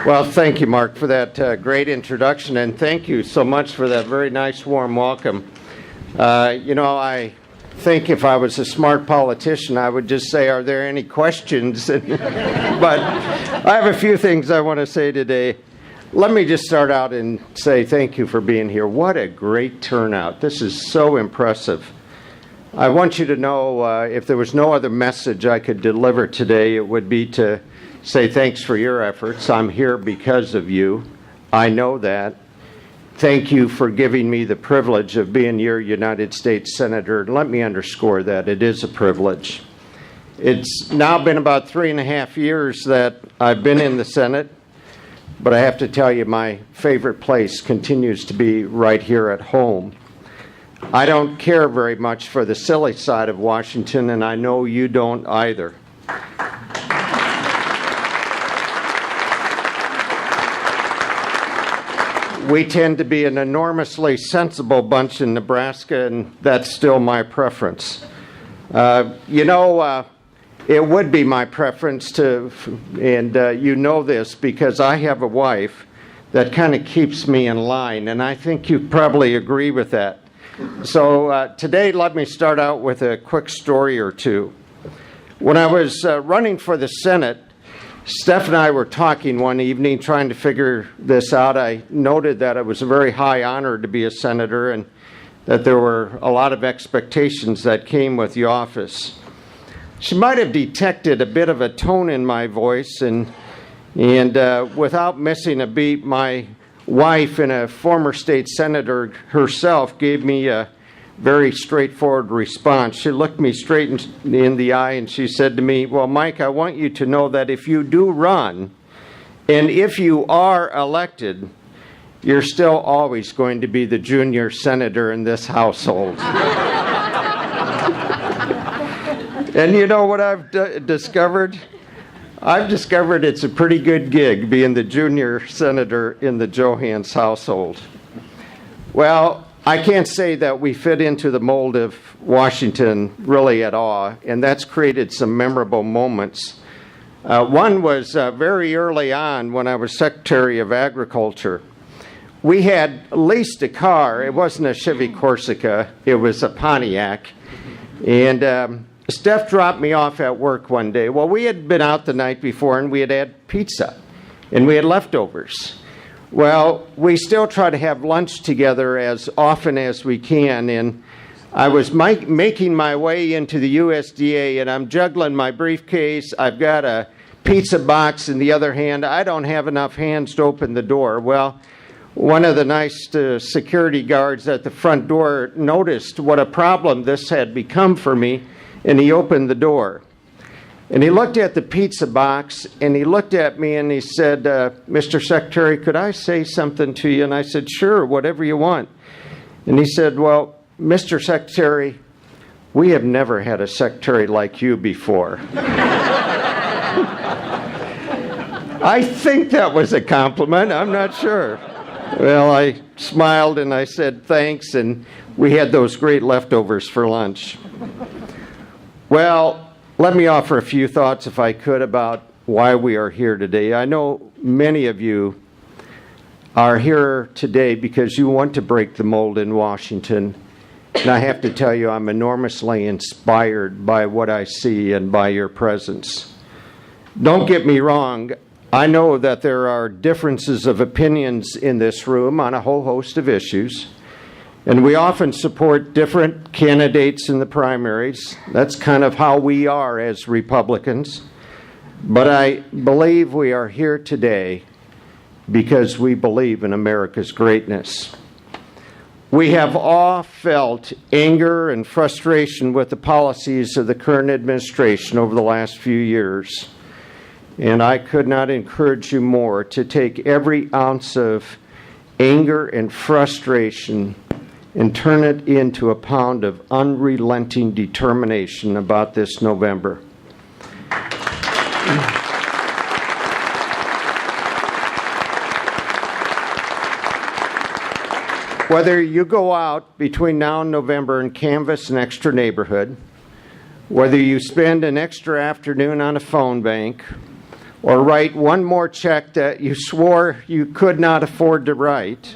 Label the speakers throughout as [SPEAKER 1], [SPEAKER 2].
[SPEAKER 1] Well, thank you, Mark, for that great introduction, and thank you so much for that very nice, warm welcome. I think if I was a smart politician, I would just say, are there any questions? But I have a few things I want to say today. Let me just start out and say thank you for being here. What a great turnout. This is so impressive. I want you to know if there was no other message I could deliver today, it would be to say thanks for your efforts. I'm here because of you. I know that. Thank you for giving me the privilege of being your United States Senator. Let me underscore that. It is a privilege. It's now been about 3.5 years that I've been in the Senate, but I have to tell you, my favorite place continues to be right here at home. I don't care very much for the silly side of Washington, and I know you don't either. We tend to be an enormously sensible bunch in Nebraska, and that's still my preference. It would be my preference to, and you know this because I have a wife that kind of keeps me in line, and I think you probably agree with that. So today, let me start out with a quick story or two. When I was running for the Senate, Steph and I were talking one evening trying to figure this out. I noted that it was a very high honor to be a senator and that there were a lot of expectations that came with the office. She might have detected a bit of a tone in my voice, and without missing a beat, my wife and a former state senator herself gave me a very straightforward response. She looked me straight in the eye and she said to me, well, Mike, I want you to know that if you do run and if you are elected, you're still always going to be the junior senator in this household. And you know what I've discovered? I've discovered it's a pretty good gig being the junior senator in the Johanns household. Well, I can't say that we fit into the mold of Washington really at all, and that's created some memorable moments. One was very early on when I was Secretary of Agriculture. We had leased a car. It wasn't a Chevy Corsica. It was a Pontiac. And Steph dropped me off at work one day. Well, we had been out the night before, and we had had pizza, and we had leftovers. Well, we still try to have lunch together as often as we can, and I was making my way into the USDA, and I'm juggling my briefcase. I've got a pizza box in the other hand. I don't have enough hands to open the door. Well, one of the nice security guards at the front door noticed what a problem this had become for me, and he opened the door. And he looked at the pizza box, and he looked at me, and he said, Mr. Secretary, could I say something to you? And I said, sure, whatever you want. And he said, well, Mr. Secretary, we have never had a secretary like you before. I think that was a compliment. I'm not sure. Well, I smiled, and I said, thanks, and we had those great leftovers for lunch. Well, let me offer a few thoughts, if I could, about why we are here today. I know many of you are here today because you want to break the mold in Washington. And I have to tell you, I'm enormously inspired by what I see and by your presence. Don't get me wrong. I know that there are differences of opinions in this room on a whole host of issues. And we often support different candidates in the primaries. That's kind of how we are as Republicans. But I believe we are here today because we believe in America's greatness. We have all felt anger and frustration with the policies of the current administration over the last few years. And I could not encourage you more to take every ounce of anger and frustration and turn it into a pound of unrelenting determination about this November. Whether you go out between now and November and canvass an extra neighborhood, whether you spend an extra afternoon on a phone bank, or write one more check that you swore you could not afford to write,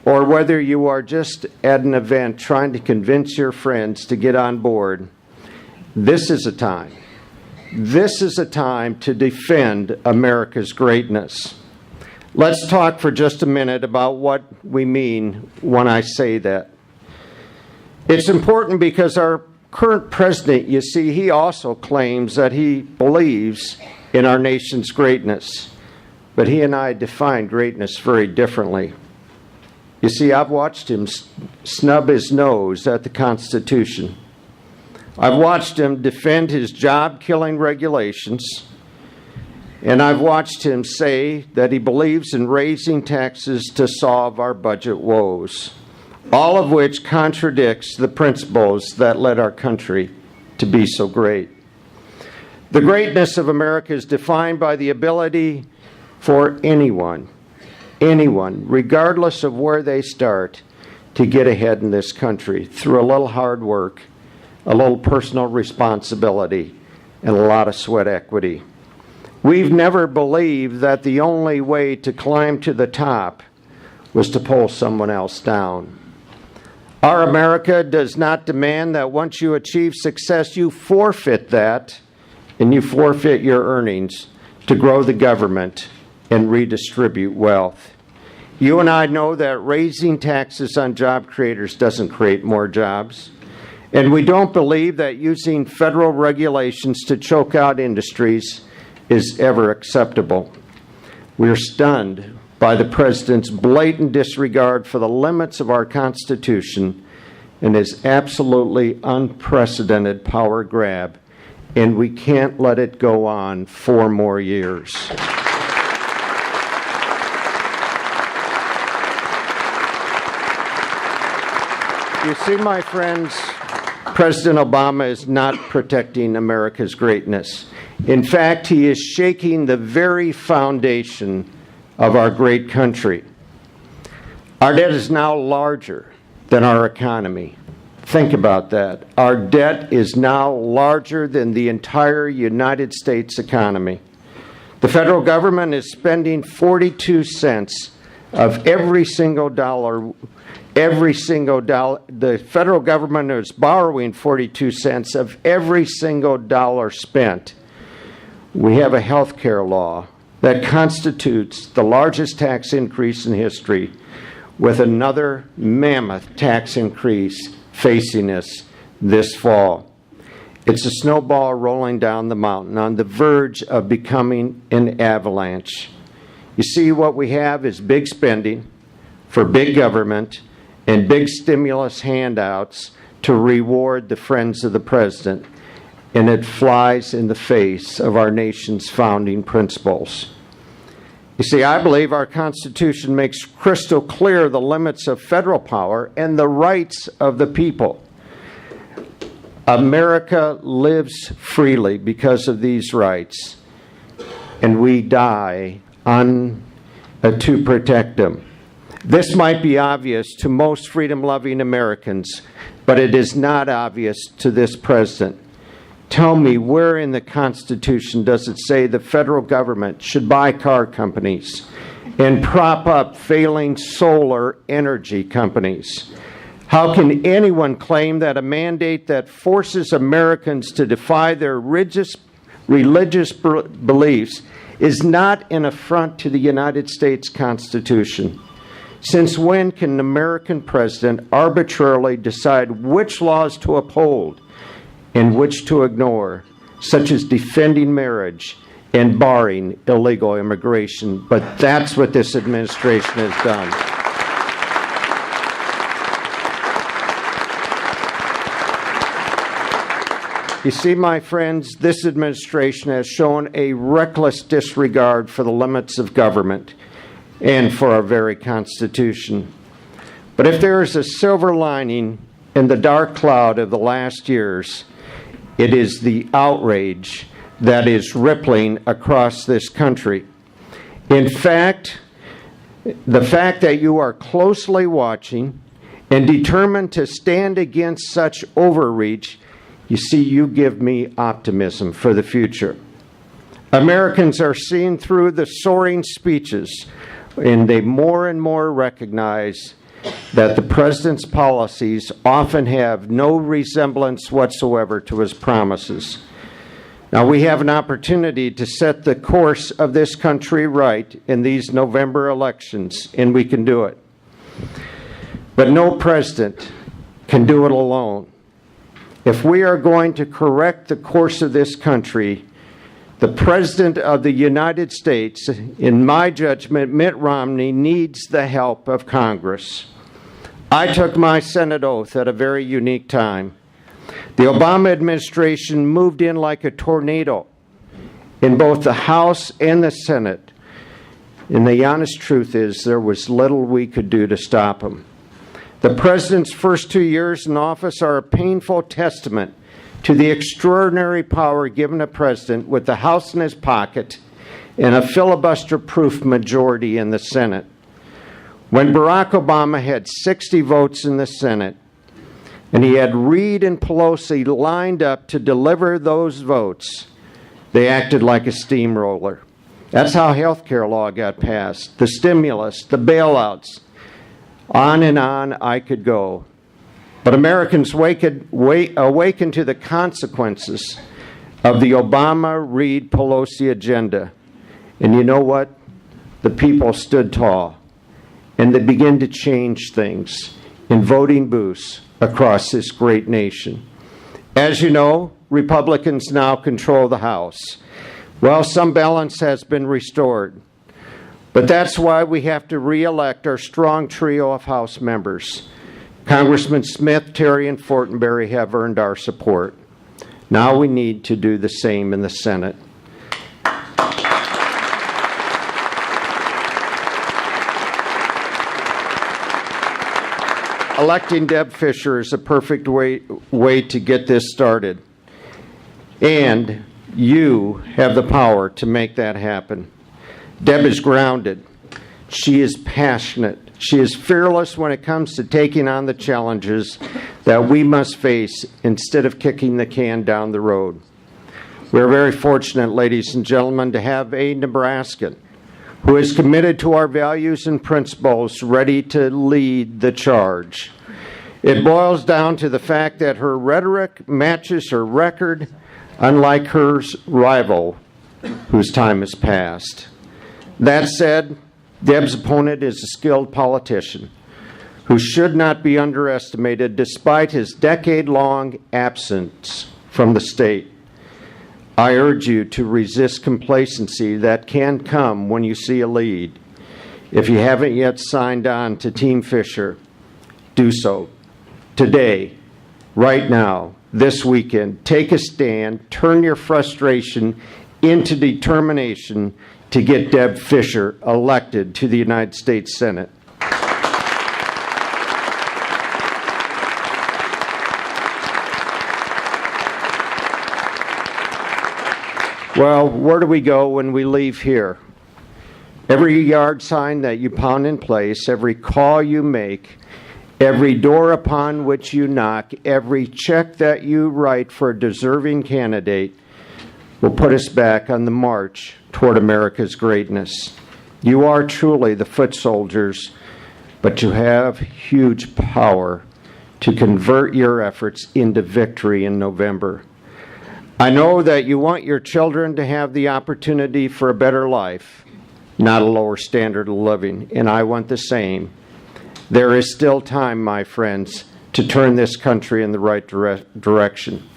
[SPEAKER 1] or whether you are just at an event trying to convince your friends to get on board, this is a time. This is a time to defend America's greatness. Let's talk for just a minute about what we mean when I say that. It's important because our current president, you see, he also claims that he believes in our nation's greatness. But he and I define greatness very differently. You see, I've watched him snub his nose at the Constitution. I've watched him defend his job-killing regulations. And I've watched him say that he believes in raising taxes to solve our budget woes, all of which contradicts the principles that led our country to be so great. The greatness of America is defined by the ability for anyone, regardless of where they start, to get ahead in this country through a little hard work, a little personal responsibility, and a lot of sweat equity. We've never believed that the only way to climb to the top was to pull someone else down. Our America does not demand that once you achieve success, you forfeit that, and you forfeit your earnings to grow the government and redistribute wealth. You and I know that raising taxes on job creators doesn't create more jobs. And we don't believe that using federal regulations to choke out industries is ever acceptable. We're stunned by the president's blatant disregard for the limits of our Constitution and his absolutely unprecedented power grab, and we can't let it go on 4 more years. You see, my friends, President Obama is not protecting America's greatness. In fact, he is shaking the very foundation of our great country. Our debt is now larger than our economy. Think about that. Our debt is now larger than the entire United States economy. The federal government is spending 42 cents of every single dollar. The federal government is borrowing 42 cents of every single dollar spent. We have a health care law that constitutes the largest tax increase in history, with another mammoth tax increase facing us this fall. It's a snowball rolling down the mountain on the verge of becoming an avalanche. You see, what we have is big spending for big government and big stimulus handouts to reward the friends of the president, and it flies in the face of our nation's founding principles. You see, I believe our Constitution makes crystal clear the limits of federal power and the rights of the people. America lives freely because of these rights, and we die to protect them. This might be obvious to most freedom-loving Americans, but it is not obvious to this president. Tell me, where in the Constitution does it say the federal government should buy car companies and prop up failing solar energy companies? How can anyone claim that a mandate that forces Americans to defy their religious beliefs is not an affront to the United States Constitution? Since when can an American president arbitrarily decide which laws to uphold and which to ignore, such as defending marriage and barring illegal immigration? But that's what this administration has done. You see, my friends, this administration has shown a reckless disregard for the limits of government and for our very Constitution. But if there is a silver lining in the dark cloud of the last years, it is the outrage that is rippling across this country. In fact, the fact that you are closely watching and determined to stand against such overreach, you see, you give me optimism for the future. Americans are seeing through the soaring speeches, and they more and more recognize that the president's policies often have no resemblance whatsoever to his promises. Now, we have an opportunity to set the course of this country right in these November elections, and we can do it. But no president can do it alone. If we are going to correct the course of this country, the President of the United States, in my judgment, Mitt Romney, needs the help of Congress. I took my Senate oath at a very unique time. The Obama administration moved in like a tornado in both the House and the Senate. And the honest truth is there was little we could do to stop him. The president's first 2 years in office are a painful testament to the extraordinary power given a president with the House in his pocket and a filibuster-proof majority in the Senate. When Barack Obama had 60 votes in the Senate, and he had Reid and Pelosi lined up to deliver those votes, they acted like a steamroller. That's how health care law got passed, the stimulus, the bailouts. On and on I could go. But Americans awakened to the consequences of the Obama-Reid-Pelosi agenda. And you know what? The people stood tall. And they began to change things in voting booths across this great nation. As you know, Republicans now control the House. Well, some balance has been restored. But that's why we have to re-elect our strong trio of House members. Congressman Smith, Terry, and Fortenberry have earned our support. Now we need to do the same in the Senate. Electing Deb Fischer is a perfect way to get this started. And you have the power to make that happen. Deb is grounded. She is passionate. She is fearless when it comes to taking on the challenges that we must face instead of kicking the can down the road. We're very fortunate, ladies and gentlemen, to have a Nebraskan who is committed to our values and principles, ready to lead the charge. It boils down to the fact that her rhetoric matches her record, unlike her rival, whose time has passed. That said, Deb's opponent is a skilled politician who should not be underestimated despite his decade-long absence from the state. I urge you to resist complacency that can come when you see a lead. If you haven't yet signed on to Team Fischer, do so. Today, right now, this weekend, take a stand, turn your frustration into determination to get Deb Fischer elected to the United States Senate. Well, where do we go when we leave here? Every yard sign that you pound in place, every call you make, every door upon which you knock, every check that you write for a deserving candidate will put us back on the march toward America's greatness. You are truly the foot soldiers, but you have huge power to convert your efforts into victory in November. I know that you want your children to have the opportunity for a better life, not a lower standard of living, and I want the same. There is still time, my friends, to turn this country in the right direction.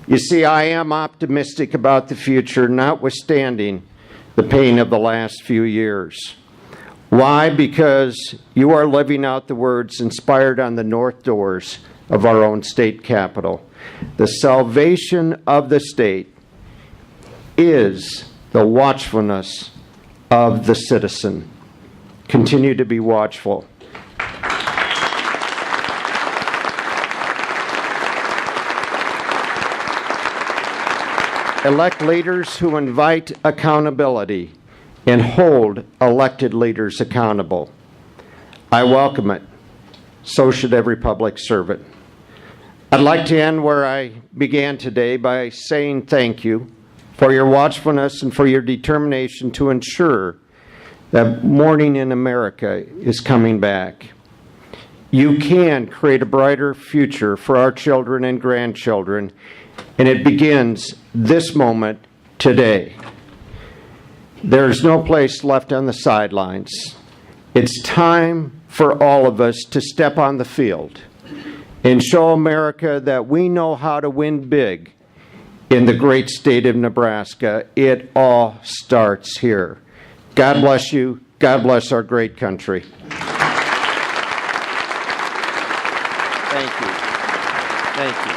[SPEAKER 1] You see, I am optimistic about the future, notwithstanding the pain of the last few years. Why? Because you are living out the words inspired on the north doors of our own state capitol. The salvation of the state is the watchfulness of the citizen. Continue to be watchful. Elect leaders who invite accountability and hold elected leaders accountable. I welcome it. So should every public servant. I'd like to end where I began today by saying thank you for your watchfulness, and for your determination to ensure that morning in America is coming back. You can create a brighter future for our children and grandchildren, and it begins this moment today. There's no place left on the sidelines. It's time for all of us to step on the field and show America that we know how to win big in the great state of Nebraska. It all starts here. God bless you. God bless our great country. Thank you. Thank you.